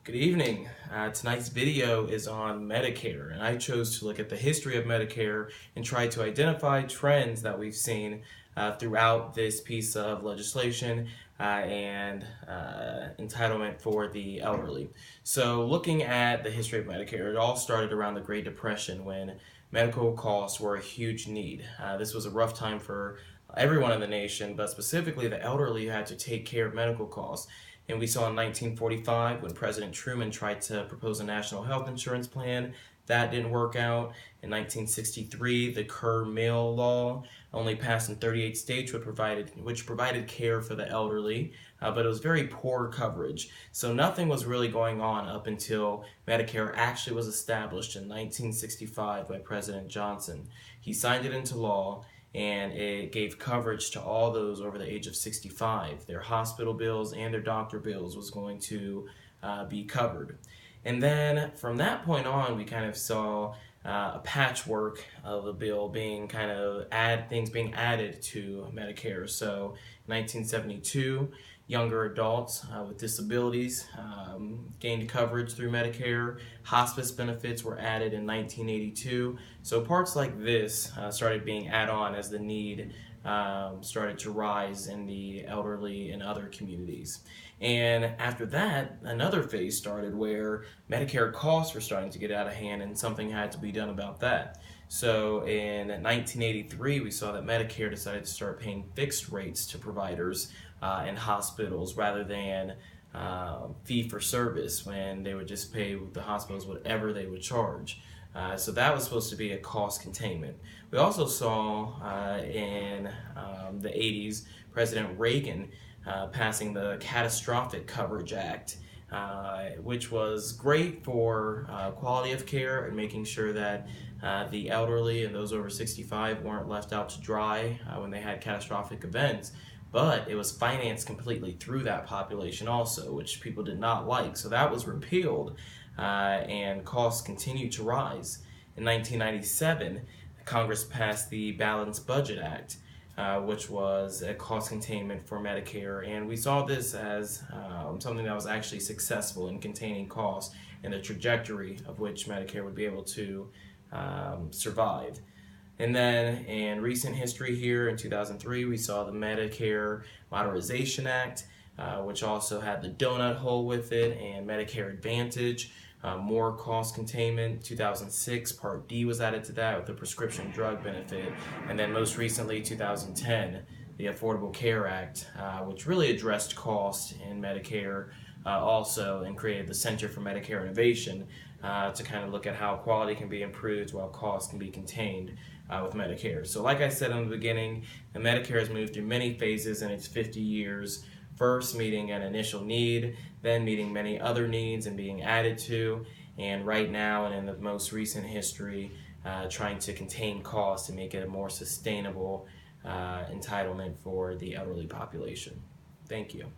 Good evening. Tonight's video is on Medicare, and I chose to look at the history of Medicare and try to identify trends that we've seen throughout this piece of legislation and entitlement for the elderly. So, looking at the history of Medicare, it all started around the Great Depression when medical costs were a huge need. This was a rough time for everyone in the nation, but specifically the elderly who had to take care of medical costs. And we saw in 1945 when President Truman tried to propose a national health insurance plan. That didn't work out. In 1963, the Kerr-Mill Law only passed in 38 states, which provided care for the elderly, but it was very poor coverage. So nothing was really going on up until Medicare actually was established in 1965 by President Johnson. He signed it into law, and it gave coverage to all those over the age of 65. Their hospital bills and their doctor bills was going to be covered. And then from that point on, we kind of saw a patchwork of the bill being things being added to Medicare. So 1972, younger adults with disabilities gained coverage through Medicare. Hospice benefits were added in 1982. So parts like this started being added on as the need started to rise in the elderly and other communities. And after that, another phase started where Medicare costs were starting to get out of hand and something had to be done about that. So in 1983, we saw that Medicare decided to start paying fixed rates to providers and hospitals rather than fee for service, when they would just pay the hospitals whatever they would charge. So that was supposed to be a cost containment. We also saw in the 80s President Reagan passing the Catastrophic Coverage Act, which was great for quality of care and making sure that the elderly and those over 65 weren't left out to dry when they had catastrophic events. But it was financed completely through that population also, which people did not like. So that was repealed, and costs continued to rise. In 1997, Congress passed the Balanced Budget Act, which was a cost containment for Medicare. And we saw this as something that was actually successful in containing costs and the trajectory of which Medicare would be able to survive. And then in recent history here in 2003, we saw the Medicare Modernization Act, which also had the donut hole with it, and Medicare Advantage, more cost containment. 2006, Part D was added to that with the prescription drug benefit. And then most recently, 2010, the Affordable Care Act, which really addressed cost in Medicare also, and created the Center for Medicare Innovation to kind of look at how quality can be improved while costs can be contained with Medicare. So like I said in the beginning, the Medicare has moved through many phases in its 50 years. First meeting an initial need, then meeting many other needs and being added to, and right now and in the most recent history, trying to contain costs and make it a more sustainable entitlement for the elderly population. Thank you.